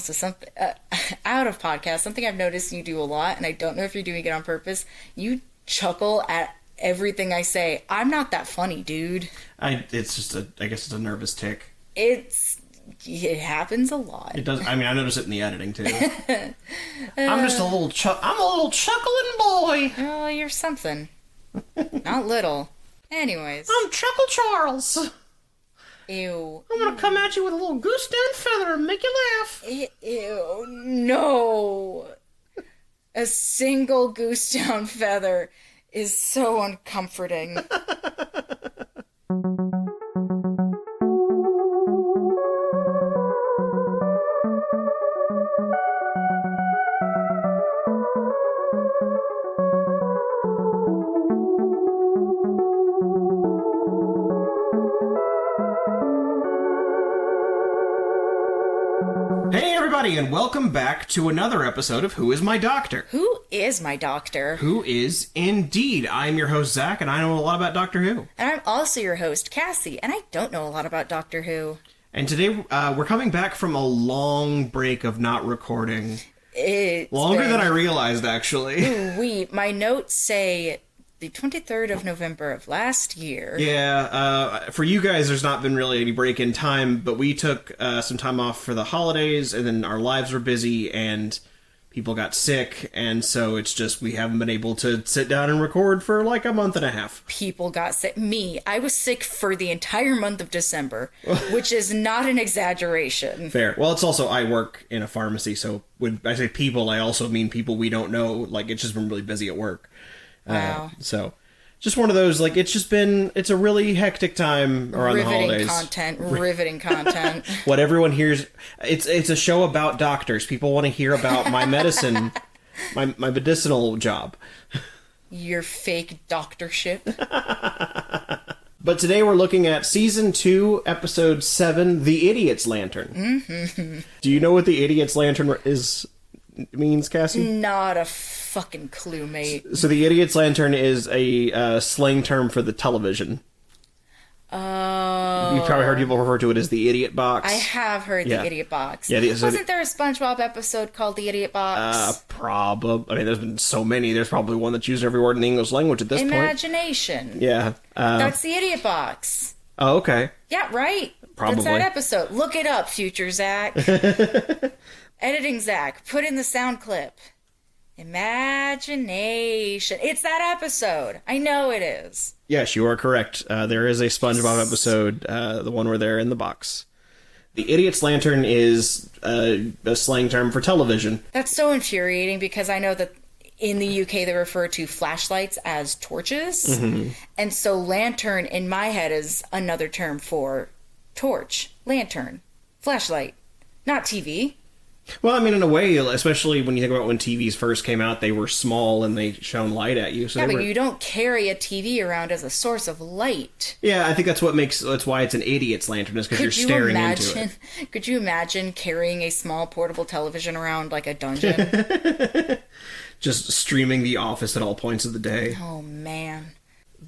Also, something out of podcast, something I've noticed you do a lot, and I don't know if you're doing it on purpose. You chuckle at everything I say. I'm not that funny, dude. It's just I guess it's a nervous tick. It happens a lot. It does. I mean, I notice it in the editing too. I'm just a little I'm a little chuckling boy. Oh, you're something. Not little. Anyways. I'm Chuckle Charles. Ew. I'm gonna come at you with a little goose down feather and make you laugh. Ew. No. A single goose down feather is so uncomforting. Hey everybody, and welcome back to another episode of Who Is My Doctor? Who is my doctor? Who is indeed. I'm your host, Zach, and I know a lot about Doctor Who. And I'm also your host, Cassie, and I don't know a lot about Doctor Who. And today, we're coming back from a long break of not recording. Longer than I realized, actually. My notes say the 23rd of November of last year. Yeah, for you guys, there's not been really any break in time, but we took some time off for the holidays, and then our lives were busy, and people got sick, and so it's just we haven't been able to sit down and record for like a month and a half. People got sick. I was sick for the entire month of December, which is not an exaggeration. Fair. Well, it's also, I work in a pharmacy, so when I say people, I also mean people we don't know. Like, it's just been really busy at work. Wow. So, just one of those, like, it's a really hectic time around the holidays. Riveting content. What everyone hears, it's a show about doctors. People want to hear about my medicine, my medicinal job. Your fake doctorship. But today we're looking at Season 2, Episode 7, The Idiot's Lantern. Mm-hmm. Do you know what The Idiot's Lantern means, Cassie? Not a fucking clue, mate. So the Idiot's Lantern is a slang term for the television. Oh. You've probably heard people refer to it as the Idiot Box. I have heard the Idiot Box. Yeah, Wasn't there a SpongeBob episode called the Idiot Box? Probably. I mean, there's been so many. There's probably one that's used every word in the English language at this point. Imagination. Yeah. That's the Idiot Box. Oh, okay. Yeah, right. Probably. That's that episode. Look it up, future Zach. Editing Zach. Put in the sound clip. Imagination. It's that episode. I know it is. Yes, you are correct. There is a SpongeBob episode, the one where they're in the box. The Idiot's Lantern is a slang term for television. That's so infuriating because I know that in the UK they refer to flashlights as torches. Mm-hmm. And so lantern in my head is another term for torch, lantern, flashlight, not TV. Well, I mean, in a way, especially when you think about when TVs first came out, they were small and they shone light at you. So yeah, but you don't carry a TV around as a source of light. Yeah, I think that's why it's an idiot's lantern, is because you're staring into it. Could you imagine carrying a small portable television around like a dungeon? Just streaming The Office at all points of the day. Oh, man.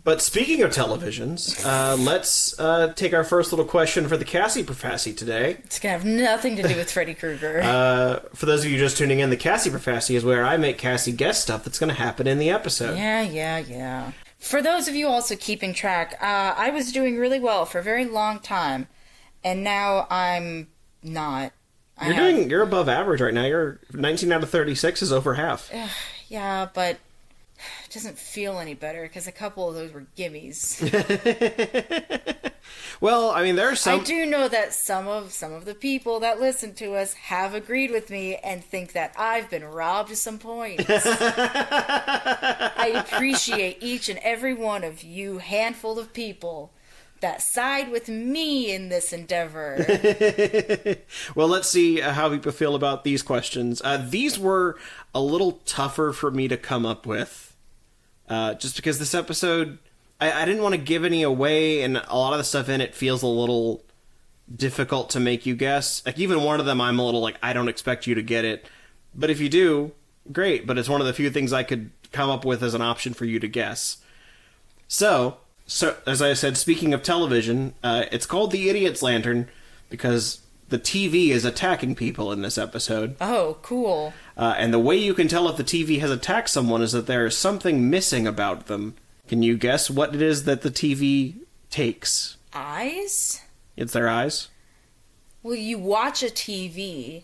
But speaking of televisions, let's take our first little question for the Cassie Profassy today. It's going to have nothing to do with Freddy Krueger. For those of you just tuning in, the Cassie Profassy is where I make Cassie guess stuff that's going to happen in the episode. Yeah. For those of you also keeping track, I was doing really well for a very long time, and now I'm not. You're above average right now. You're 19 out of 36 is over half. Yeah, but it doesn't feel any better because a couple of those were gimmies. Well, I mean, there's some. I do know that some of the people that listen to us have agreed with me and think that I've been robbed of some points. I appreciate each and every one of you handful of people that side with me in this endeavor. Well, let's see how people feel about these questions. These were a little tougher for me to come up with. Just because this episode, I didn't want to give any away, and a lot of the stuff in it feels a little difficult to make you guess. Like, even one of them, I'm a little like, I don't expect you to get it. But if you do, great. But it's one of the few things I could come up with as an option for you to guess. So, as I said, speaking of television, it's called The Idiot's Lantern because the TV is attacking people in this episode. Oh, cool. And the way you can tell if the TV has attacked someone is that there is something missing about them. Can you guess what it is that the TV takes? Eyes? It's their eyes? Well, you watch a TV,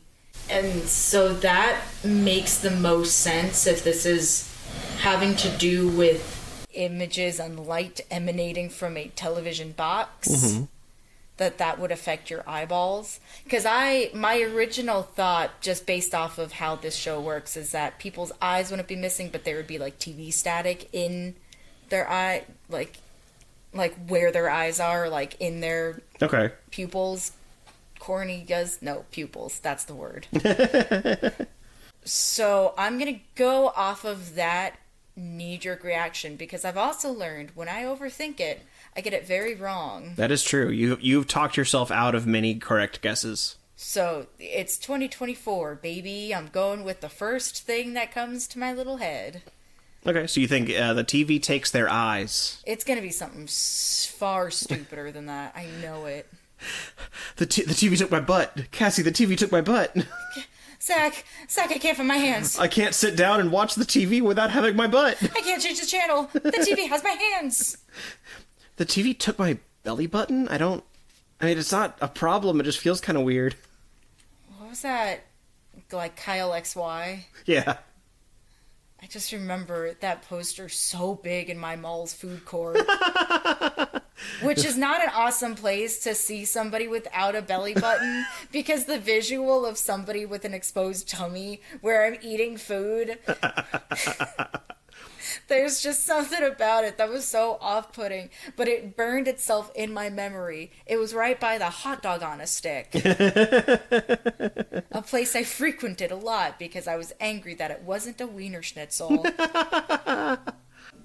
and so that makes the most sense if this is having to do with images and light emanating from a television box. Mm-hmm. that would affect your eyeballs. Because my original thought, just based off of how this show works, is that people's eyes wouldn't be missing, but there would be like TV static in their eye, like where their eyes are, like in their pupils. Corneas, no, pupils, that's the word. So I'm going to go off of that knee-jerk reaction, because I've also learned when I overthink it, I get it very wrong. That is true. You've talked yourself out of many correct guesses. So it's 2024, baby. I'm going with the first thing that comes to my little head. Okay, so you think the TV takes their eyes. It's going to be something far stupider than that. I know it. The TV took my butt. Cassie, the TV took my butt. Zach, I can't find my hands. I can't sit down and watch the TV without having my butt. I can't change the channel. The TV has my hands. The TV took my belly button? I mean, it's not a problem. It just feels kind of weird. What was that? Like Kyle XY? Yeah. I just remember that poster so big in my mall's food court. Which is not an awesome place to see somebody without a belly button, because the visual of somebody with an exposed tummy where I'm eating food, there's just something about it that was so off-putting, but it burned itself in my memory. It was right by the hot dog on a stick. A place I frequented a lot because I was angry that it wasn't a Wiener Schnitzel.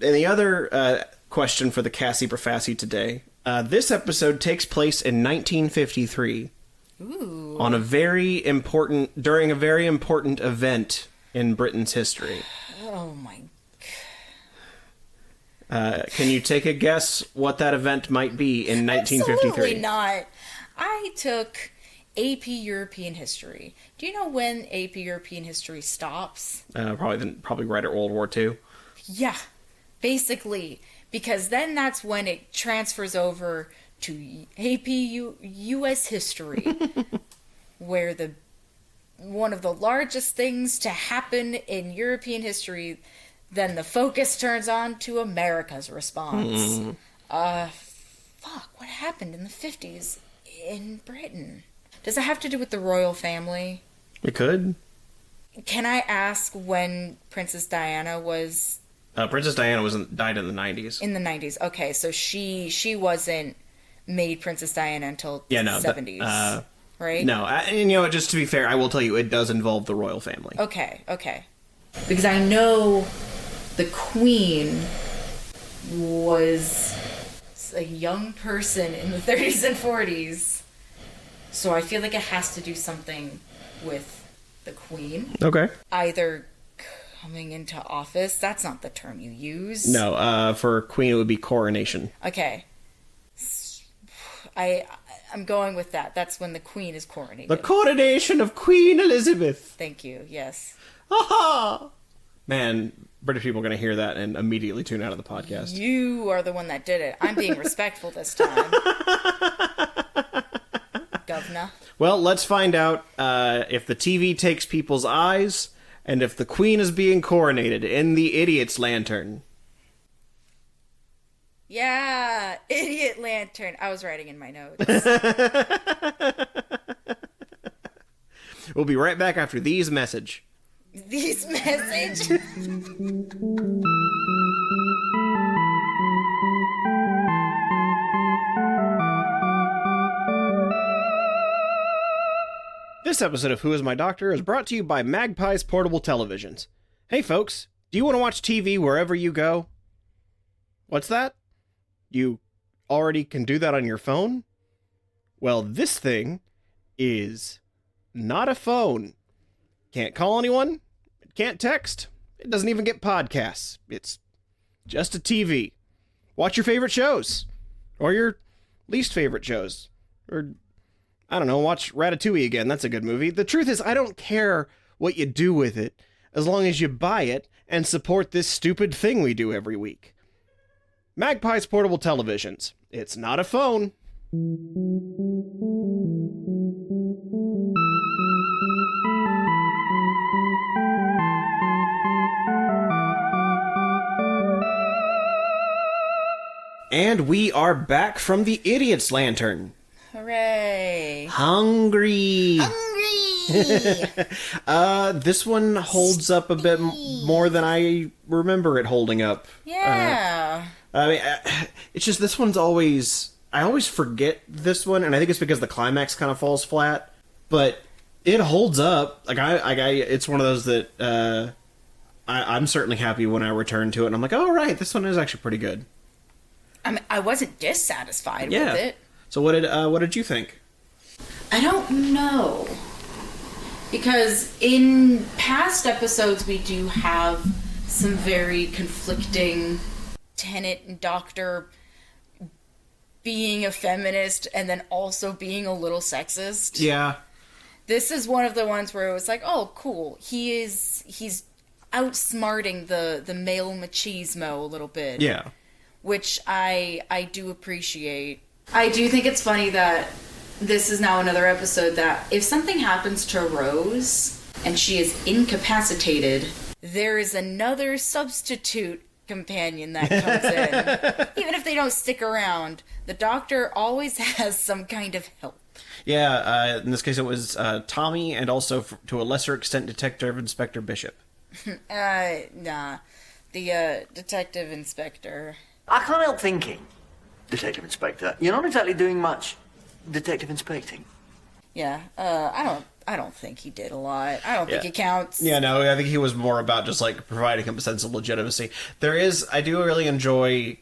And the other question for the Cassie Profassi today. This episode takes place in 1953. Ooh. During a very important event in Britain's history. Oh my. Can you take a guess what that event might be in 1953? Absolutely not. I took AP European History. Do you know when AP European History stops? Probably right at World War II. Yeah, basically. Because then that's when it transfers over to AP U.S. History, where one of the largest things to happen in European history, then the focus turns on to America's response. What happened in the 50s in Britain? Does it have to do with the royal family? It could. Can I ask when Princess Diana was... Princess Diana died in the 90s. In the 90s. Okay, so she wasn't made Princess Diana until the 70s, right? No, and just to be fair, I will tell you, it does involve the royal family. Okay. Because I know the Queen was a young person in the 30s and 40s, so I feel like it has to do something with the Queen. Okay. Either coming into office. That's not the term you use. No, for Queen it would be coronation. Okay. I'm going with that. That's when the Queen is coronated. The coronation of Queen Elizabeth. Thank you, yes. Aha! Man, British people are going to hear that and immediately tune out of the podcast. You are the one that did it. I'm being respectful this time. Governor. Well, let's find out if the TV takes people's eyes and if the Queen is being coronated in the Idiot's Lantern. Yeah, Idiot Lantern. I was writing in my notes. We'll be right back after these messages. These messages? This episode of Who Is My Doctor is brought to you by Magpie's Portable Televisions. Hey folks, do you want to watch TV wherever you go? What's that? You already can do that on your phone? Well, this thing is not a phone. Can't call anyone. It can't text. It doesn't even get podcasts. It's just a TV. Watch your favorite shows. Or your least favorite shows. Or I don't know, watch Ratatouille again. That's a good movie. The truth is, I don't care what you do with it, as long as you buy it and support this stupid thing we do every week. Magpie's Portable Televisions. It's not a phone. And we are back from the Idiot's Lantern. Hooray. Hungry. This one holds up a bit more than I remember it holding up. Yeah. I mean, it's just this one's always... I always forget this one, and I think it's because the climax kind of falls flat. But it holds up. It's one of those that I'm certainly happy when I return to it, and I'm like, oh, right, this one is actually pretty good. I mean, I wasn't dissatisfied with it. So what did you think? I don't know. Because in past episodes, we do have some very conflicting Tennant and Doctor being a feminist and then also being a little sexist. Yeah. This is one of the ones where it was like, oh, cool. He's outsmarting the male machismo a little bit. Yeah. Which I do appreciate. I do think it's funny that this is now another episode that if something happens to Rose and she is incapacitated, there is another substitute companion that comes in. Even if they don't stick around, the Doctor always has some kind of help. Yeah, in this case it was Tommy and also, to a lesser extent, Detective Inspector Bishop. Nah. The Detective Inspector... I can't help thinking, Detective Inspector, you're not exactly doing much detective inspecting. Yeah, I don't think he did a lot. I don't think it counts. Yeah, no, I think he was more about just, like, providing him a sense of legitimacy. I do really enjoy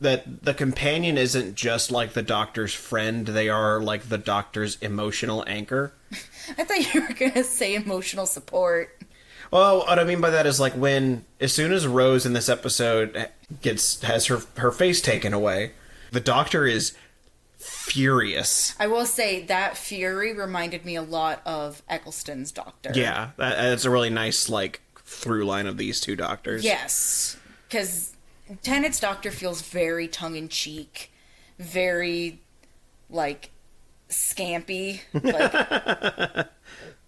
that the companion isn't just, like, the Doctor's friend. They are, like, the Doctor's emotional anchor. I thought you were gonna say emotional support. Well, what I mean by that is, like, as soon as Rose in this episode has her face taken away, the Doctor is furious. I will say that fury reminded me a lot of Eccleston's Doctor. Yeah, that's a really nice, like, through line of these two Doctors. Yes, because Tennant's Doctor feels very tongue-in-cheek, very, like, scampy, like...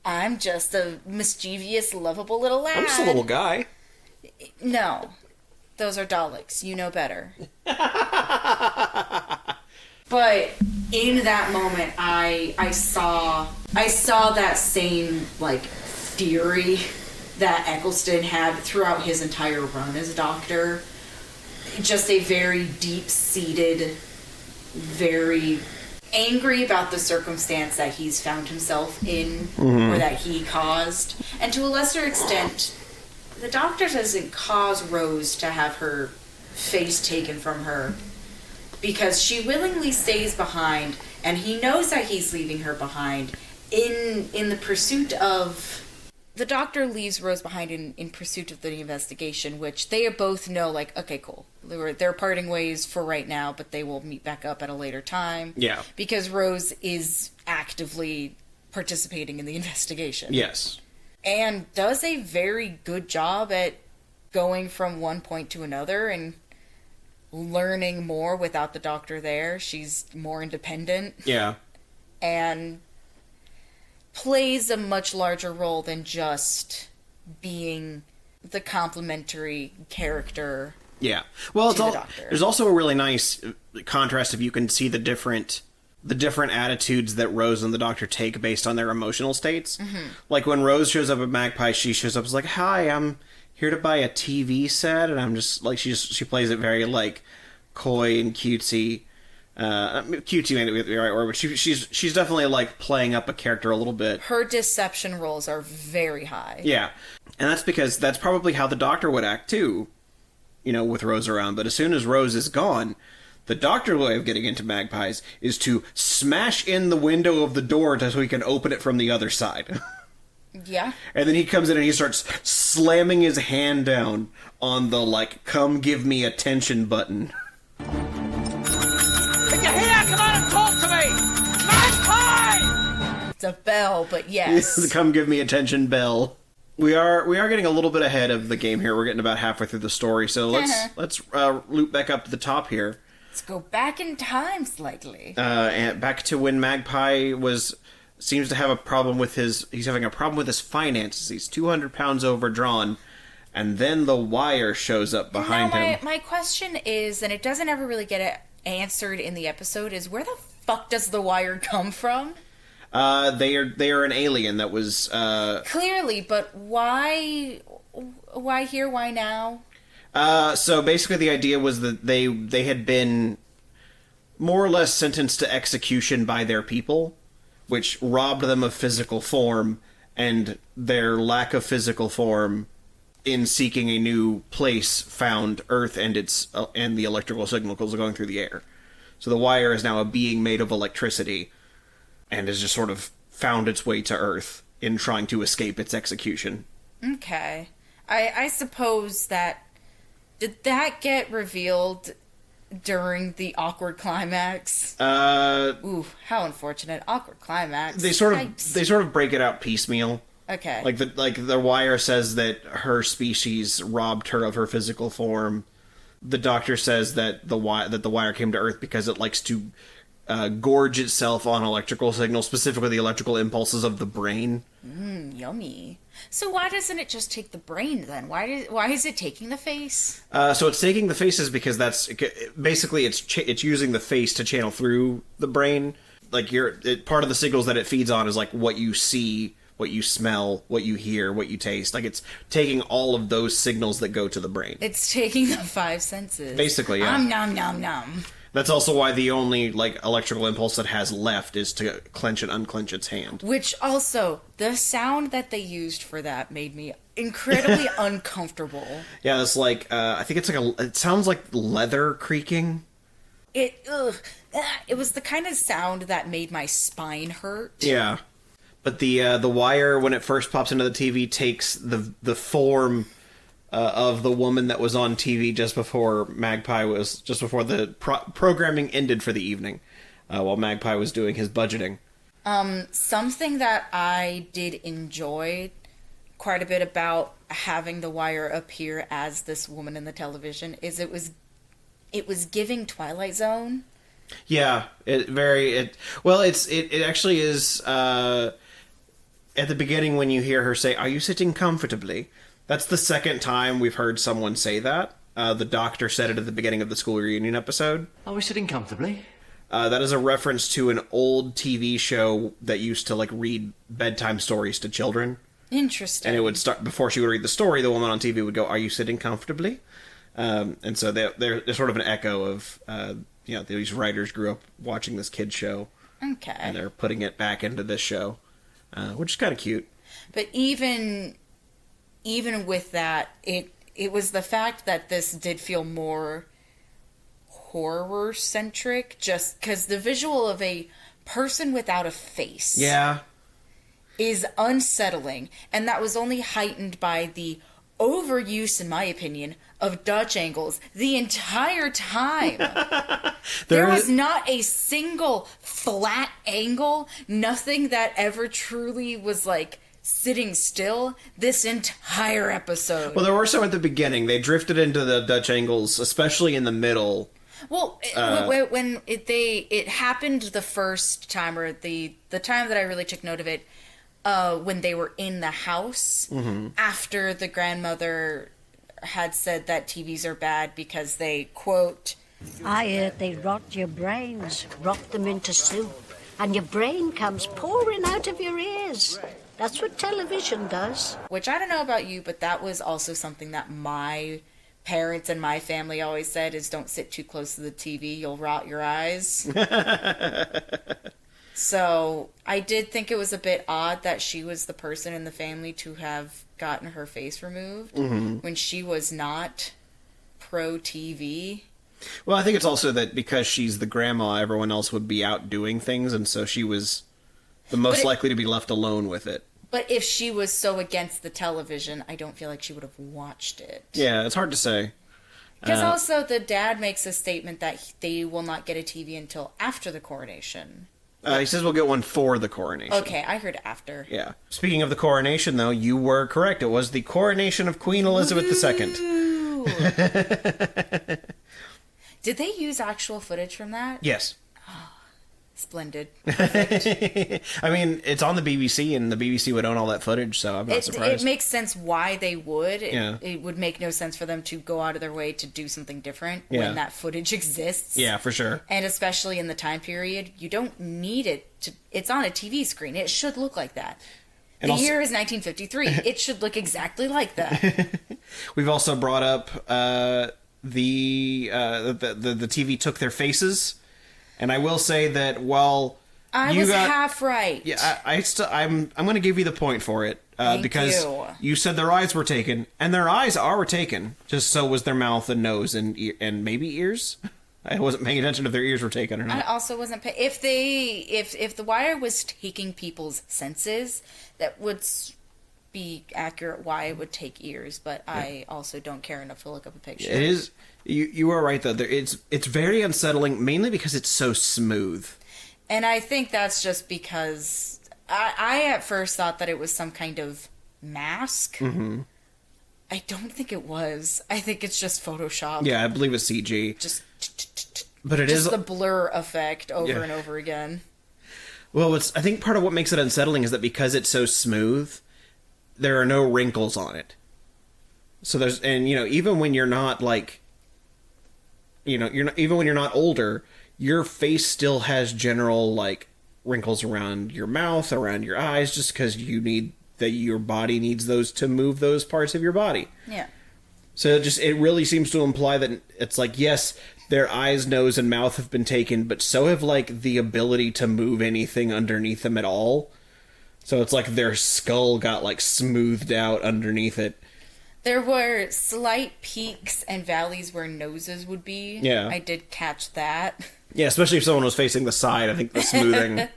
I'm just a mischievous, lovable little lad. I'm just a little guy. No. Those are Daleks. You know better. But in that moment, I saw that same, like, fury that Eccleston had throughout his entire run as a Doctor. Just a very deep-seated, very... angry about the circumstance that he's found himself in, or that he caused. And to a lesser extent, the Doctor doesn't cause Rose to have her face taken from her, because she willingly stays behind, and he knows that he's leaving her behind in the pursuit of... The Doctor leaves Rose behind in pursuit of the investigation, which they both know, like, okay, cool. They're parting ways for right now, but they will meet back up at a later time. Yeah. Because Rose is actively participating in the investigation. Yes. And does a very good job at going from one point to another and learning more without the Doctor there. She's more independent. Yeah. And... plays a much larger role than just being the complementary character. Yeah. Well, Doctor. There's also a really nice contrast if you can see the different attitudes that Rose and the Doctor take based on their emotional states. Mm-hmm. Like when Rose shows up at Magpie, she shows up as like, "Hi, I'm here to buy a TV set," and I'm just like, she plays it very like coy and cutesy. Cutesy may not be the right word, but she's definitely like playing up a character a little bit. Her deception rolls are very high. Yeah, and that's because that's probably how the Doctor would act too, with Rose around. But as soon as Rose is gone, the Doctor's way of getting into Magpies is to smash in the window of the door so he can open it from the other side. Yeah. And then he comes in and he starts slamming his hand down on the like "come give me attention" button. Can you hear? Come on and talk to me! Magpie! It's a bell, but yes. Come give me attention, bell. We are getting a little bit ahead of the game here. We're getting about halfway through the story, so let's loop back up to the top here. Let's go back in time slightly. And back to when Magpie seems to have a problem with he's having a problem with his finances. He's 200 pounds overdrawn, and then the Wire shows up behind him. My question is, and it doesn't ever really get answered in the episode, is where the fuck does the Wire come from? They are an alien that was clearly, but why here? Why now? So basically, the idea was that they had been more or less sentenced to execution by their people, which robbed them of physical form, and their lack of physical form in seeking a new place found Earth and the electrical signals going through the air. So the Wire is now a being made of electricity, and has just sort of found its way to Earth in trying to escape its execution. Okay. I suppose that... Did that get revealed during the awkward climax? Ooh, how unfortunate. Awkward climax. They sort of break it out piecemeal. Okay. Like the Wire says that her species robbed her of her physical form. The Doctor says that the Wire came to Earth because it likes to gorge itself on electrical signals, specifically the electrical impulses of the brain. Yummy. So why doesn't it just take the brain then? Why is it taking the face? So it's taking the faces because that's basically it's using the face to channel through the brain. Like part of the signals that it feeds on is like what you see, what you smell, what you hear, what you taste. Like it's taking all of those signals that go to the brain. It's taking the five senses. Basically, yeah. Nom nom nom. That's also why the only electrical impulse it has left is to clench and unclench its hand. Which also, the sound that they used for that made me incredibly uncomfortable. Yeah, it's I think it sounds like leather creaking. It was the kind of sound that made my spine hurt. Yeah. But the Wire, when it first pops into the TV, takes the form of the woman that was on TV just before the programming ended for the evening, while Magpie was doing his budgeting. Something that I did enjoy quite a bit about having the Wire appear as this woman in the television is it was giving Twilight Zone. Yeah, it actually is. At the beginning, when you hear her say, "Are you sitting comfortably?" That's the second time we've heard someone say that. The Doctor said it at the beginning of the school reunion episode. Are we sitting comfortably? That is a reference to an old TV show that used to read bedtime stories to children. Interesting. And it would start before she would read the story. The woman on TV would go, "Are you sitting comfortably?" And so they're sort of an echo of these writers grew up watching this kids show. Okay. And they're putting it back into this show, which is kind of cute. But even with that, it was the fact that this did feel more horror-centric, just because the visual of a person without a face is unsettling, and that was only heightened by the overuse, in my opinion, of Dutch angles the entire time. There was not a single flat angle, nothing that ever truly was sitting still this entire episode. Well, there were some at the beginning. They drifted into the Dutch angles, especially in the middle. Well, when it happened the first time, or the time that I really took note of it, when they were in the house, after the grandmother had said that TVs are bad because they, quote, "I heard they rot your brains, rot them into soup, and your brain comes pouring out of your ears. That's what television does." Which I don't know about you, but that was also something that my parents and my family always said is don't sit too close to the TV, you'll rot your eyes. So I did think it was a bit odd that she was the person in the family to have gotten her face removed when she was not pro TV. Well, I think it's also that because she's the grandma, everyone else would be out doing things, and so she was the most likely to be left alone with it. But if she was so against the television, I don't feel like she would have watched it. Yeah, it's hard to say. Because also the dad makes a statement that they will not get a TV until after the coronation. He says we'll get one for the coronation. Okay, I heard after. Yeah. Speaking of the coronation, though, you were correct. It was the coronation of Queen Elizabeth II. Did they use actual footage from that? Yes. Splendid. I mean, it's on the BBC, and the BBC would own all that footage, so I'm not surprised. It makes sense why they would. Yeah. It would make no sense for them to go out of their way to do something different Yeah. when that footage exists. Yeah, for sure. And especially in the time period, you don't need it to... It's on a TV screen. It should look like that. And The also- year is 1953. It should look exactly like that. We've also brought up the TV took their faces, and I will say that while I was half right. Yeah, I'm going to give you the point for it because you. you said their eyes were taken, and their eyes are taken. Just so was their mouth and nose and maybe ears. I wasn't paying attention if their ears were taken or I not. also wasn't if The Wire was taking people's senses, that would be accurate why it would take ears, but I also don't care enough to look up a picture. It is. You are right though. It's very unsettling, mainly because it's so smooth. And I think that's just because I at first thought that it was some kind of mask. Mm-hmm. I don't think it was. I think it's just Photoshop. Yeah, I believe it's CG. But it just is the blur effect over and over again. Well, I think part of what makes it unsettling is that because it's so smooth, there are no wrinkles on it. So even when you're not even when you're not older, your face still has general wrinkles around your mouth, around your eyes, just because your body needs those to move those parts of your body. Yeah. So it really seems to imply that it's yes, their eyes, nose, and mouth have been taken, but so have the ability to move anything underneath them at all. So it's their skull got smoothed out underneath it. There were slight peaks and valleys where noses would be. Yeah. I did catch that. Yeah, especially if someone was facing the side. I think the smoothing.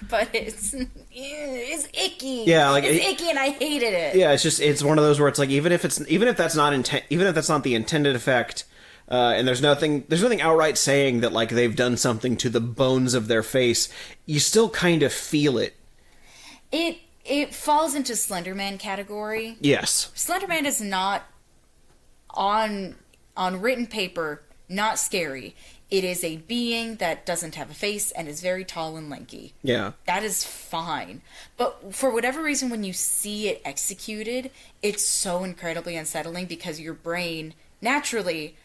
But it's icky. Yeah, it's icky, and I hated it. Yeah, it's one of those where it's even if that's not the intended effect, and there's nothing outright saying that they've done something to the bones of their face, you still kind of feel it. It falls into Slenderman category. Yes. Slenderman is not on written paper not scary. It is a being that doesn't have a face and is very tall and lanky. Yeah. That is fine. But for whatever reason, when you see it executed, it's so incredibly unsettling because your brain naturally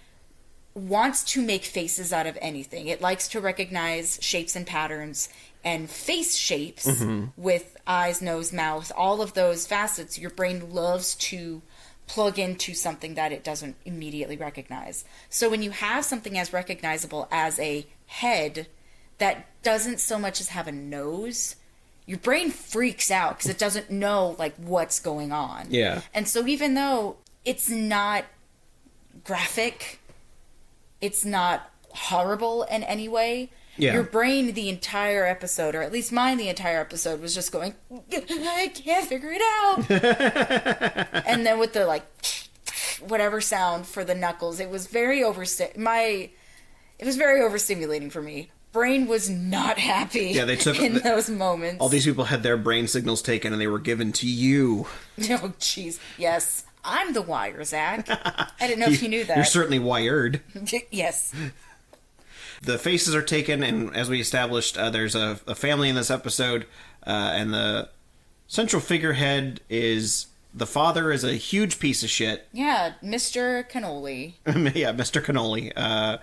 wants to make faces out of anything. It likes to recognize shapes and patterns and face shapes with eyes, nose, mouth, all of those facets. Your brain loves to plug into something that it doesn't immediately recognize. So when you have something as recognizable as a head that doesn't so much as have a nose, your brain freaks out because it doesn't know what's going on. Yeah. And so even though it's not graphic, it's not horrible in any way, yeah. Your brain the entire episode, or at least mine the entire episode, was just going, I can't figure it out. And then with the whatever sound for the knuckles, it was very overstimulating for me. Brain was not happy. Yeah, they took in those moments. All these people had their brain signals taken and they were given to you. Oh, jeez. Yes. I'm the wire, Zach. I didn't know if you knew that. You're certainly wired. Yes. The faces are taken, and as we established, there's a family in this episode, and the central figurehead is the father is a huge piece of shit. Yeah, Mr. Cannoli. Yeah, Mr. Cannoli.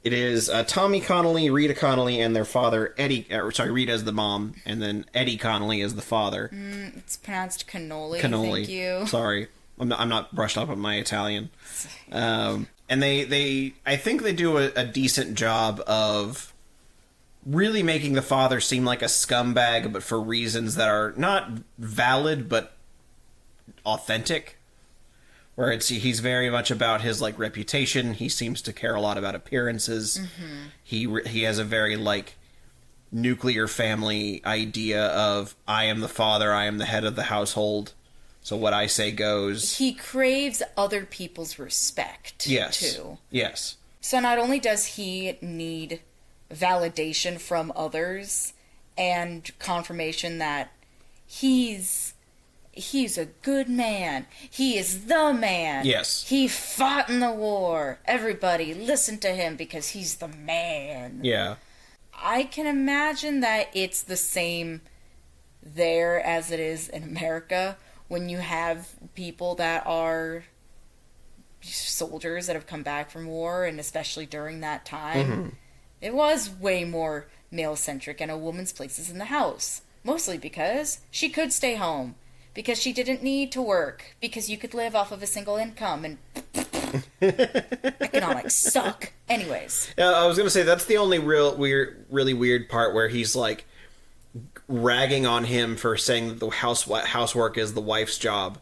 It is Tommy Connolly, Rita Connolly, and their father, Eddie. Rita is the mom, and then Eddie Connolly is the father. It's pronounced Cannoli. Cannoli. Thank you. Sorry. I'm not brushed up on my Italian. And I think they do a decent job of really making the father seem like a scumbag, but for reasons that are not valid, but authentic. Where he's very much about his reputation. He seems to care a lot about appearances. Mm-hmm. He has a very nuclear family idea of I am the father, I am the head of the household. So what I say goes. He craves other people's respect, yes. too. Yes. So not only does he need validation from others, and confirmation that he's a good man. He is the man. Yes. He fought in the war. Everybody listen to him because he's the man. Yeah. I can imagine that it's the same there as it is in America when you have people that are soldiers that have come back from war, and especially during that time. It was way more male-centric, and a woman's place is in the house. Mostly because she could stay home. Because she didn't need to work. Because you could live off of a single income, and economics suck. Anyways. I was going to say, that's the only really weird part where he's, like, ragging on him for saying that the housework is the wife's job.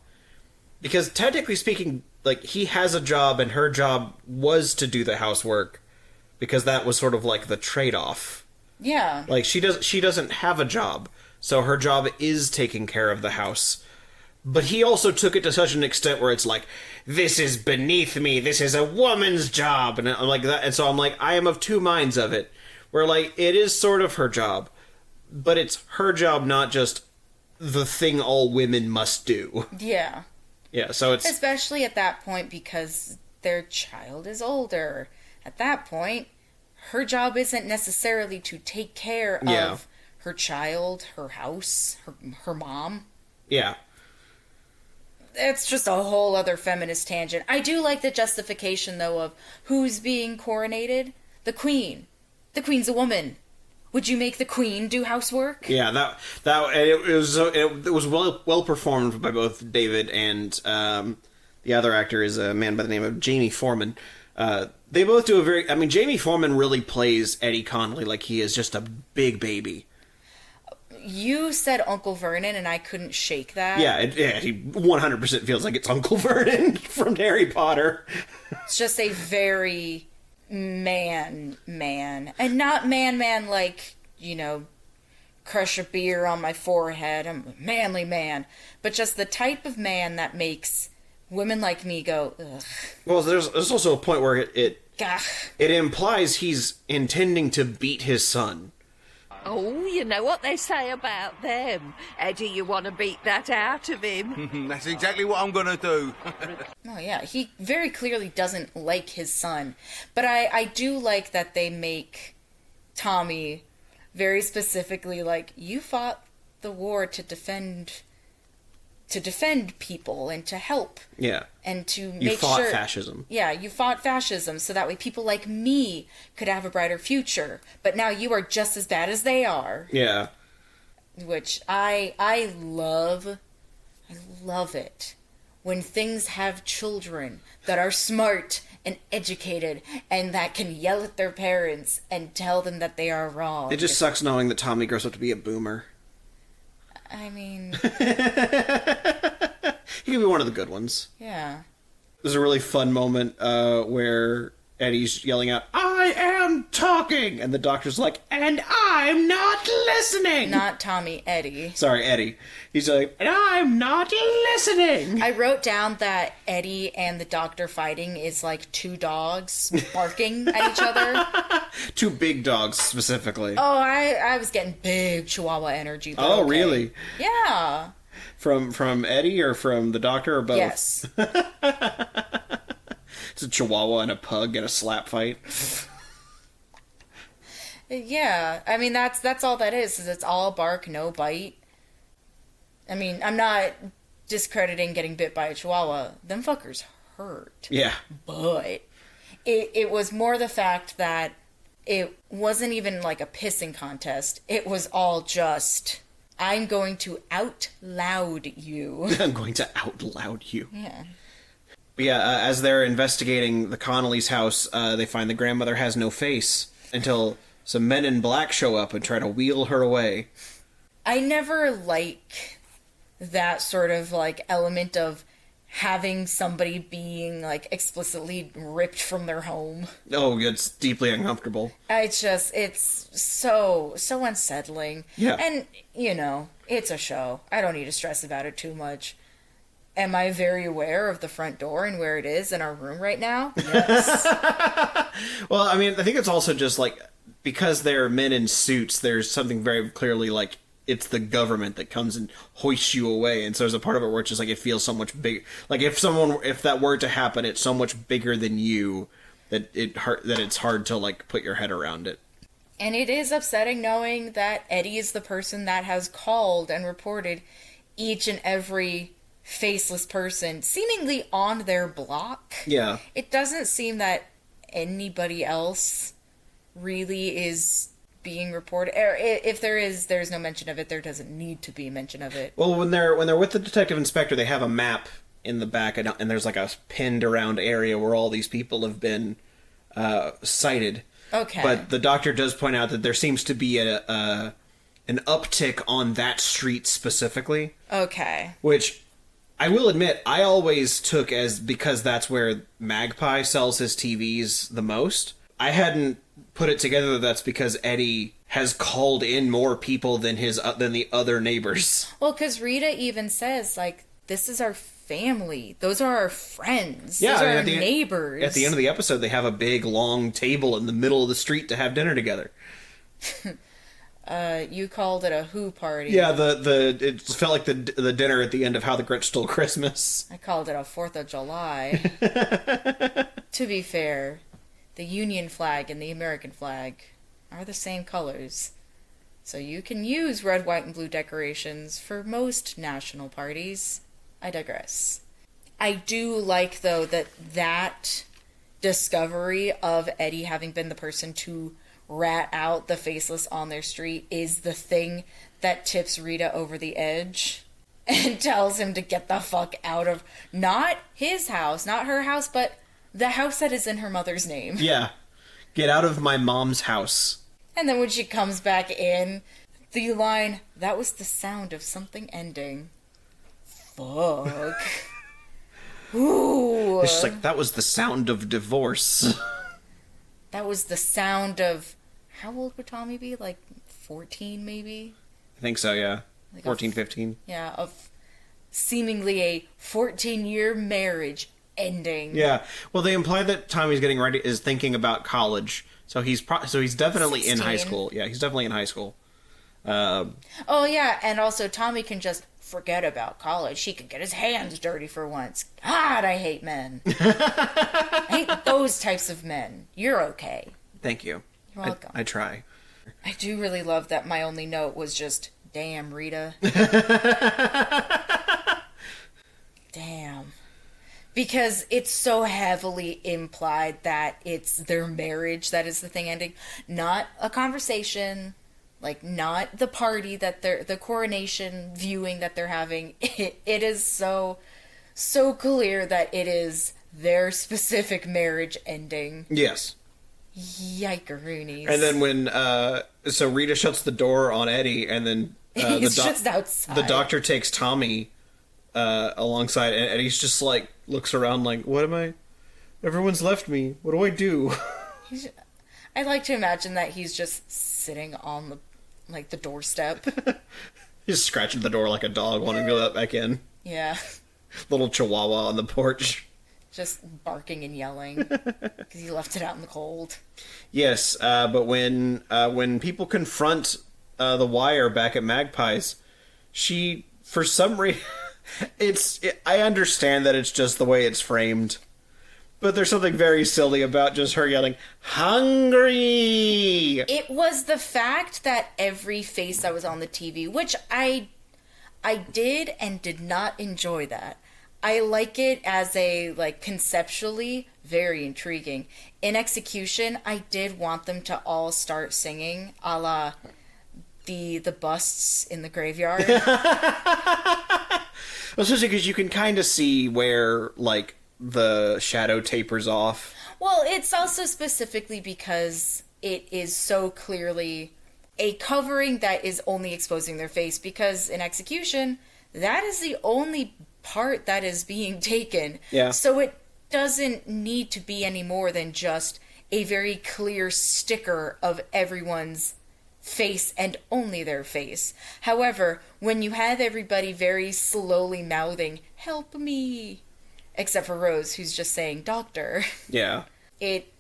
Because technically speaking, like, he has a job, and her job was to do the housework. Because that was sort of like the trade-off. Yeah. Like, she doesn't have a job, so her job is taking care of the house. But he also took it to such an extent where it's like, this is beneath me, this is a woman's job, and I'm like that, and so I'm like, I am of two minds of it, where, like, it is sort of her job, but it's her job, not just the thing all women must do. Yeah. Yeah, so it's... Especially at that point, because their child is older. At that point, her job isn't necessarily to take care of her child, her house, her mom. Yeah. It's just a whole other feminist tangent. I do like the justification, though, of who's being coronated. The queen. The queen's a woman. Would you make the queen do housework? Yeah, it was well performed by both David and the other actor is a man by the name of Jamie Foreman. They both do a very... I mean, Jamie Foreman really plays Eddie Connolly like he is just a big baby. You said Uncle Vernon, and I couldn't shake that. Yeah, he 100% feels like it's Uncle Vernon from Harry Potter. It's just a very man. And not man like, you know, crush a beer on my forehead, I'm a manly man. But just the type of man that makes women like me go, ugh. Well, there's also a point where it Gah. implies he's intending to beat his son. Oh, you know what they say about them. Eddie, you want to beat that out of him. That's exactly what I'm going to do. Oh, yeah, he very clearly doesn't like his son. But I do like that they make Tommy very specifically like, you fought the war to defend people and to help. Yeah. And to make You fought sure... fascism. Yeah, you fought fascism so that way people like me could have a brighter future. But now you are just as bad as they are. Yeah. Which I love. I love it. When things have children that are smart and educated and that can yell at their parents and tell them that they are wrong. It just sucks knowing that Tommy grows up to be a boomer. I mean... He could be one of the good ones. Yeah. There's a really fun moment where Eddie's yelling out, I am talking! And the doctor's like, and I'm not listening! Not Tommy, Eddie. Sorry, Eddie. He's like, and I'm not listening! I wrote down that Eddie and the doctor fighting is like two dogs barking at each other. Two big dogs, specifically. Oh, I was getting big Chihuahua energy. But Oh, okay. really? Yeah. From Eddie or from the doctor or both? Yes. It's a Chihuahua and a pug in a slap fight. Yeah. I mean, that's all that is it's all bark, no bite. I mean, I'm not discrediting getting bit by a Chihuahua. Them fuckers hurt. Yeah. But it was more the fact that it wasn't even like a pissing contest. It was all just... I'm going to out loud you. I'm going to out loud you. Yeah. But yeah, as they're investigating the Connolly's house, they find the grandmother has no face until some men in black show up and try to wheel her away. I never like that sort of like element of having somebody being like explicitly ripped from their home. Oh, it's deeply uncomfortable. It's so unsettling. Yeah. And, you know, it's a show. I don't need to stress about it too much. Am I very aware of the front door and where it is in our room right now? Yes. Well, I mean, I think it's also just like because they're men in suits, there's something very clearly like it's the government that comes and hoists you away, and so there's a part of it where it's just like it feels so much big. Like if that were to happen, it's so much bigger than you that it's hard to like put your head around it. And it is upsetting knowing that Eddie is the person that has called and reported each and every faceless person seemingly on their block. Yeah. It doesn't seem that anybody else really is being reported. Or if there's no mention of it. There doesn't need to be mention of it. Well, when they're with the detective inspector, they have a map in the back, and there's like a pinned around area where all these people have been cited. Okay. But the doctor does point out that there seems to be an uptick on that street specifically. Okay. Which I will admit, I always took as because that's where Magpie sells his TVs the most. I hadn't put it together that that's because Eddie has called in more people than the other neighbors. Well, because Rita even says, like, this is our family. Those are our friends. Yeah, Those are our the neighbors. At the end of the episode, they have a big, long table in the middle of the street to have dinner together. You called it a Who party. Yeah, it felt like the dinner at the end of How the Grinch Stole Christmas. I called it a 4th of July. To be fair, the Union flag and the American flag are the same colors. So you can use red, white, and blue decorations for most national parties. I digress. I do like, though, that discovery of Eddie having been the person to rat out the faceless on their street is the thing that tips Rita over the edge and tells him to get the fuck out of not his house, not her house, but the house that is in her mother's name. Yeah. Get out of my mom's house. And then when she comes back in, the line, that was the sound of something ending. Fuck. Ooh. It's just like, that was the sound of divorce. That was the sound of... How old would Tommy be? Like 14, maybe? I think so, yeah. Like 14, 15. Yeah, of seemingly a 14-year marriage ending. Yeah. Well, they imply that Tommy's getting ready, is thinking about college. So he's definitely 16. in high school. Yeah, he's definitely in high school. Oh, yeah, and also Tommy can just forget about college. He can get his hands dirty for once. God, I hate men. I hate those types of men. You're okay. Thank you. You're welcome. I try. I do really love that my only note was just, damn, Rita. Damn. Because it's so heavily implied that it's their marriage that is the thing ending. Not a conversation, like not the party that the coronation viewing that they're having. It is so clear that it is their specific marriage ending. Yes. Yikeroonies. And then when, so Rita shuts the door on Eddie, and then he's just outside. The doctor takes Tommy alongside, and Eddie's just like, looks around like, what am I? Everyone's left me. What do I do? I like to imagine that he's just sitting on the doorstep. He's scratching the door like a dog wanting to go back in. Yeah. Little chihuahua on the porch. Just barking and yelling because he left it out in the cold. Yes, but when people confront the Wire back at Magpie's, she, for some reason, I understand that it's just the way it's framed, but there's something very silly about just her yelling, "Hungry!" It was the fact that every face that was on the TV, which I did and did not enjoy that. I like it as conceptually very intriguing. In execution, I did want them to all start singing a la the busts in the graveyard. Especially because you can kind of see where, the shadow tapers off. Well, it's also specifically because it is so clearly a covering that is only exposing their face, because in execution, that is the only part that is being taken. Yeah. So it doesn't need to be any more than just a very clear sticker of everyone's face and only their face. However, when you have everybody very slowly mouthing, "Help me," except for Rose, who's just saying "Doctor," Yeah. it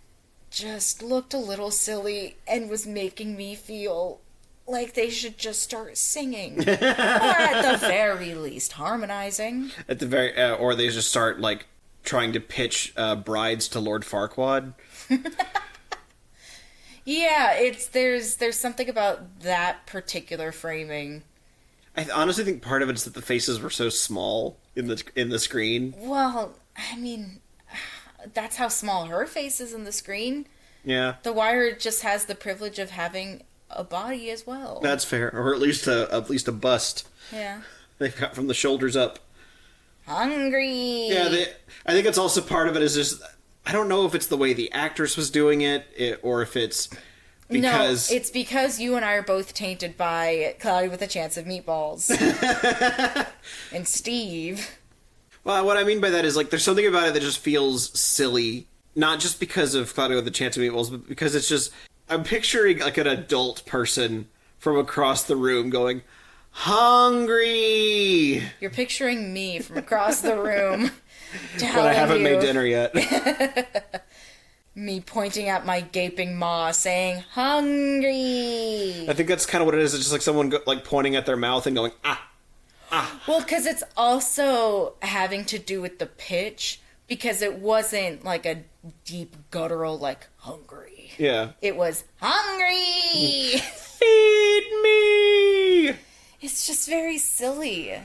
just looked a little silly and was making me feel like they should just start singing. Or at the very least, harmonizing. At the very, or they just start, like, trying to pitch brides to Lord Farquaad. Yeah, there's something about that particular framing. I honestly think part of it is that the faces were so small in the screen. Well, I mean, that's how small her face is in the screen. Yeah. The Wire just has the privilege of having a body as well. That's fair, or at least a bust. Yeah. They've got from the shoulders up. Hungry. Yeah, I think it's also part of it is just, I don't know if it's the way the actress was doing it or if it's because... No, it's because you and I are both tainted by Cloudy with a Chance of Meatballs. And Steve. Well, what I mean by that is, like, there's something about it that just feels silly. Not just because of Cloudy with a Chance of Meatballs, but because it's just... I'm picturing, like, an adult person from across the room going, hungry! You're picturing me from across the room. But I haven't made dinner yet. Me pointing at my gaping maw, saying, hungry! I think that's kind of what it is. It's just like someone, like, pointing at their mouth and going, ah. Well, because it's also having to do with the pitch, because it wasn't like a deep guttural, like, hungry. Yeah. It was, hungry! Feed me! It's just very silly.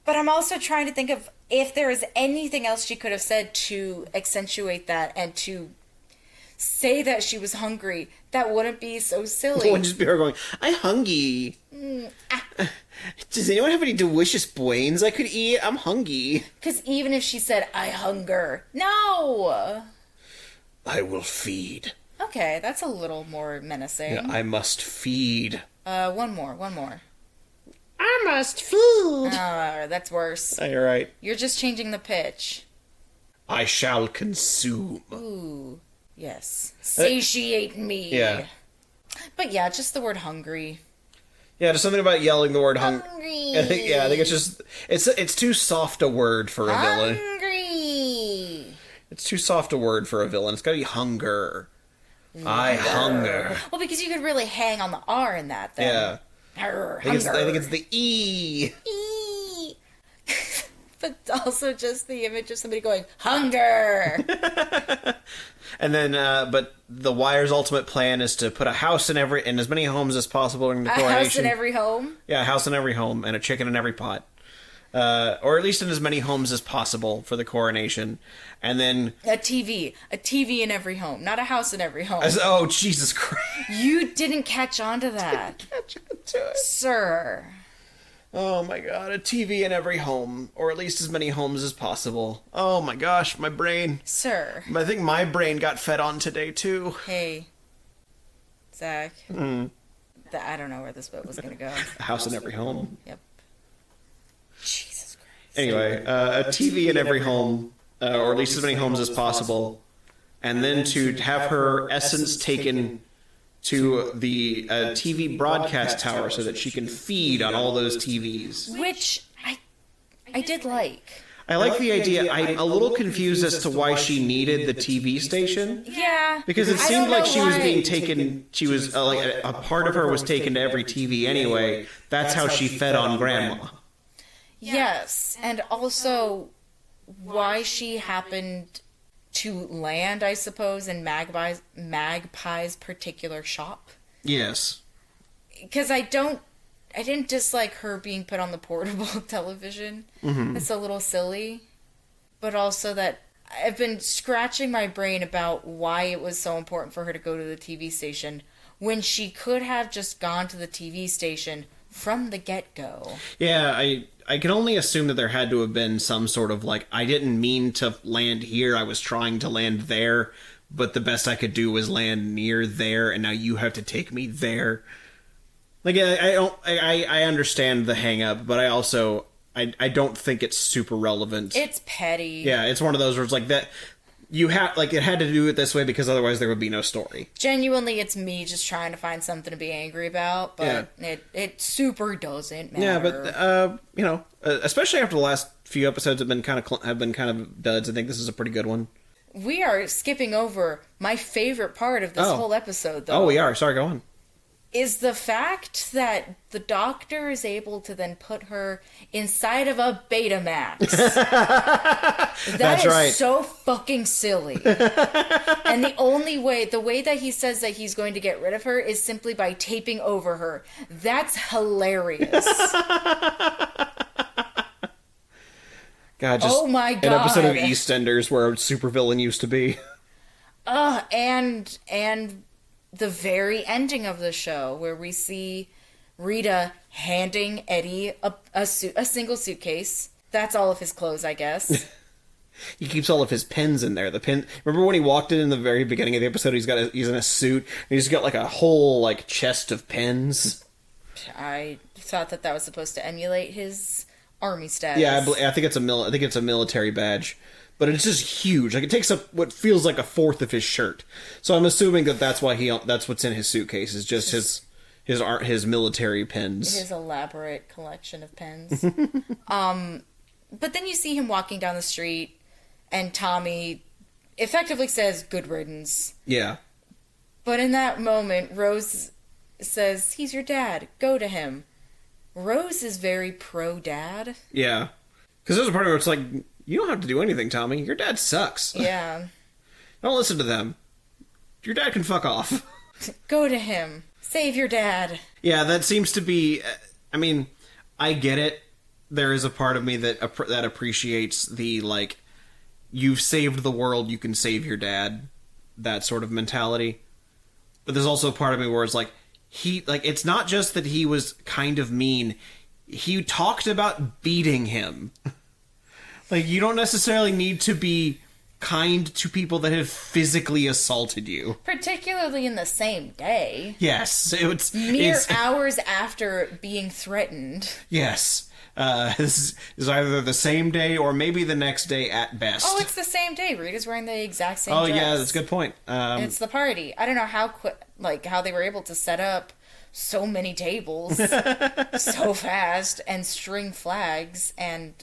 But I'm also trying to think of if there is anything else she could have said to accentuate that and to say that she was hungry that wouldn't be so silly. It wouldn't just be her going, I'm hungry. Does anyone have any delicious brains I could eat? I'm hungry. Because even if she said, I hunger. No! I will feed. Okay, that's a little more menacing. Yeah, I must feed. One more. I must feed. Oh, that's worse. Oh, you're right. You're just changing the pitch. I shall consume. Ooh, yes. Satiate me. Yeah. But yeah, just the word hungry. Yeah, there's something about yelling the word Hungry. I think it's just it's too soft a word for a villain. Hungry. It's too soft a word for a villain. It's got to be hunger. I hunger. Well, because you could really hang on the R in that, then. Yeah. Arr, I think hunger. it's the E. Eee. But also just the image of somebody going, hunger! And then, but the Wire's ultimate plan is to put a house in as many homes as possible in the A coronation. house in every home? Yeah, a house in every home and a chicken in every pot. Or at least in as many homes as possible for the coronation. And then... A TV in every home, not a house in every home. Oh, Jesus Christ. You didn't catch on to that. Catch on to it. Sir. Oh my god, a TV in every home, or at least as many homes as possible. Oh my gosh, my brain. Sir. I think my brain got fed on today, too. Hey. Zach. I don't know where this boat was going to go. A house in every home. Yep. Jesus Christ. Anyway, a TV in every home, or at least as many homes as possible, and then to have her essence taken to the TV broadcast tower so that she can feed on all those TVs. Which I did like. I like the idea. I'm a little confused as to why she needed the TV station. Yeah. Because it I seemed don't like know she was why. being taken, she was, like, a part of her was taken to every TV anyway. That's how she fed on Grandma. Yes, and also why she happened to land, I suppose, in Magpie's particular shop. Yes. Because I didn't dislike her being put on the portable television. Mm-hmm. It's a little silly. But also that I've been scratching my brain about why it was so important for her to go to the TV station when she could have just gone to the TV station from the get-go. Yeah, I can only assume that there had to have been some sort of, like, I didn't mean to land here, I was trying to land there, but the best I could do was land near there, and now you have to take me there. Like, I understand the hang-up, but I don't think it's super relevant. It's petty. Yeah, it's one of those where it's like that, you have, like, it had to do it this way because otherwise there would be no story. Genuinely, it's me just trying to find something to be angry about, but it super doesn't matter. Yeah, but you know, especially after the last few episodes have been kind of duds, I think this is a pretty good one. We are skipping over my favorite part of this whole episode, though. Oh, we are. Sorry, go on. Is the fact that the doctor is able to then put her inside of a Betamax. That's right. So fucking silly. And the way that he says that he's going to get rid of her is simply by taping over her. That's hilarious. God, just oh my God. An episode of EastEnders where a supervillain used to be. And the very ending of the show where we see Rita handing Eddie a single suitcase. That's all of his clothes, I guess. He keeps all of his pens in there. Remember when he walked in the very beginning of the episode? He's in a suit. And he's got like a whole like chest of pens. I thought that was supposed to emulate his army status. Yeah, I think it's a military badge. But it's just huge. Like, it takes up what feels like a fourth of his shirt. So I'm assuming that's why that's what's in his suitcase, is just his military pens. His elaborate collection of pens. But then you see him walking down the street, and Tommy effectively says, "Good riddance." Yeah. But in that moment, Rose says, "He's your dad. Go to him." Rose is very pro-dad. Yeah. Because there's a part where it's like, you don't have to do anything, Tommy. Your dad sucks. Yeah. Don't listen to them. Your dad can fuck off. Go to him. Save your dad. Yeah, that seems to be... I mean, I get it. There is a part of me that appreciates the, like, you've saved the world, you can save your dad, that sort of mentality. But there's also a part of me where it's like, it's not just that he was kind of mean. He talked about beating him. Like, you don't necessarily need to be kind to people that have physically assaulted you. Particularly in the same day. Yes. Mere hours after being threatened. Yes. This is either the same day or maybe the next day at best. Oh, it's the same day. Rita's wearing the exact same dress. dress. Yeah, that's a good point. It's the party. I don't know how they were able to set up so many tables so fast and string flags and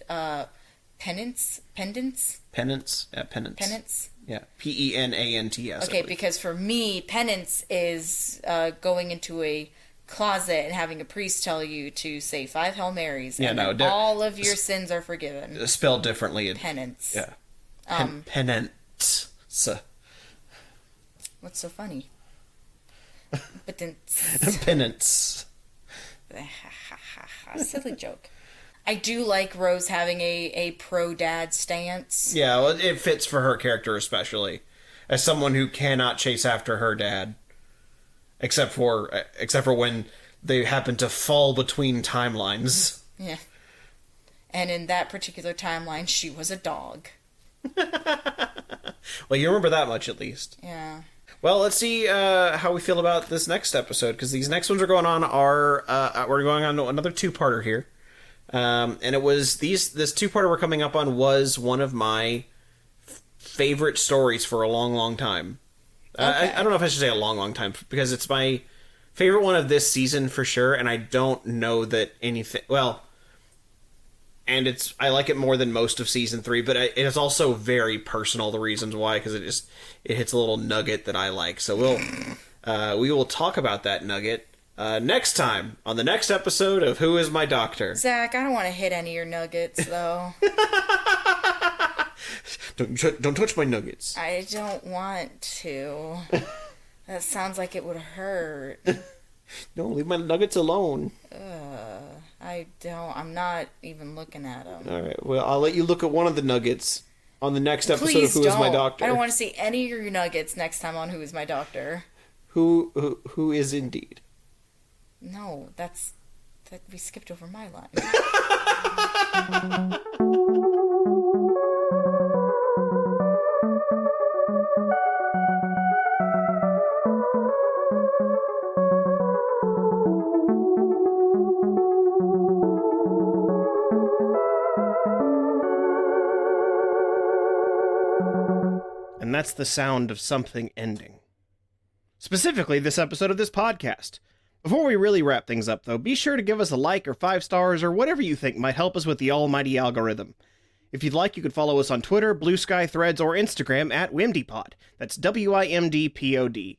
pendants. Yeah, penance. Yeah, penants. Okay, because for me, penance is going into a closet and having a priest tell you to say 5 Hail Marys, and all of your sins are forgiven. Spelled differently. Penance. Yeah. Penance. What's so funny? Penance. Silly joke. I do like Rose having a pro-dad stance. Yeah, well, it fits for her character especially. As someone who cannot chase after her dad. Except for when they happen to fall between timelines. Yeah. And in that particular timeline, she was a dog. Well, you remember that much at least. Yeah. Well, let's see how we feel about this next episode, because these next ones we're going on we're going on to another two-parter here. And it was this two-parter we're coming up on was one of my favorite stories for a long, long time. Okay. I don't know if I should say a long, long time, because it's my favorite one of this season for sure, and I don't know that anything... Well, and I like it more than most of Season 3, but it is also very personal, the reasons why, because it hits a little nugget that I like. So we will talk about that nugget next time on the next episode of Who Is My Doctor? Zach, I don't want to hit any of your nuggets, though. Don't touch my nuggets. I don't want to. That sounds like it would hurt. No, leave my nuggets alone. I don't. I'm not even looking at them. All right. Well, I'll let you look at one of the nuggets on the next episode Please of Who Is My Doctor. I don't want to see any of your nuggets next time on Who Is My Doctor. Who is indeed? No, that we skipped over my line. And that's the sound of something ending. Specifically, this episode of this podcast. Before we really wrap things up, though, be sure to give us a like or 5 stars or whatever you think might help us with the almighty algorithm. If you'd like, you could follow us on Twitter, Blue Sky, Threads, or Instagram at WimDpod. That's WIMDPOD.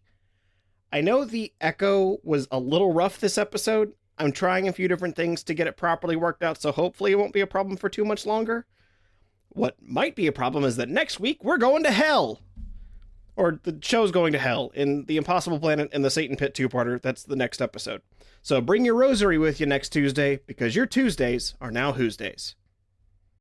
I know the echo was a little rough this episode. I'm trying a few different things to get it properly worked out, so hopefully it won't be a problem for too much longer. What might be a problem is that next week we're going to hell. Or the show's going to hell in The Impossible Planet and the Satan Pit two-parter. That's the next episode. So bring your rosary with you next Tuesday, because your Tuesdays are now Who's Days.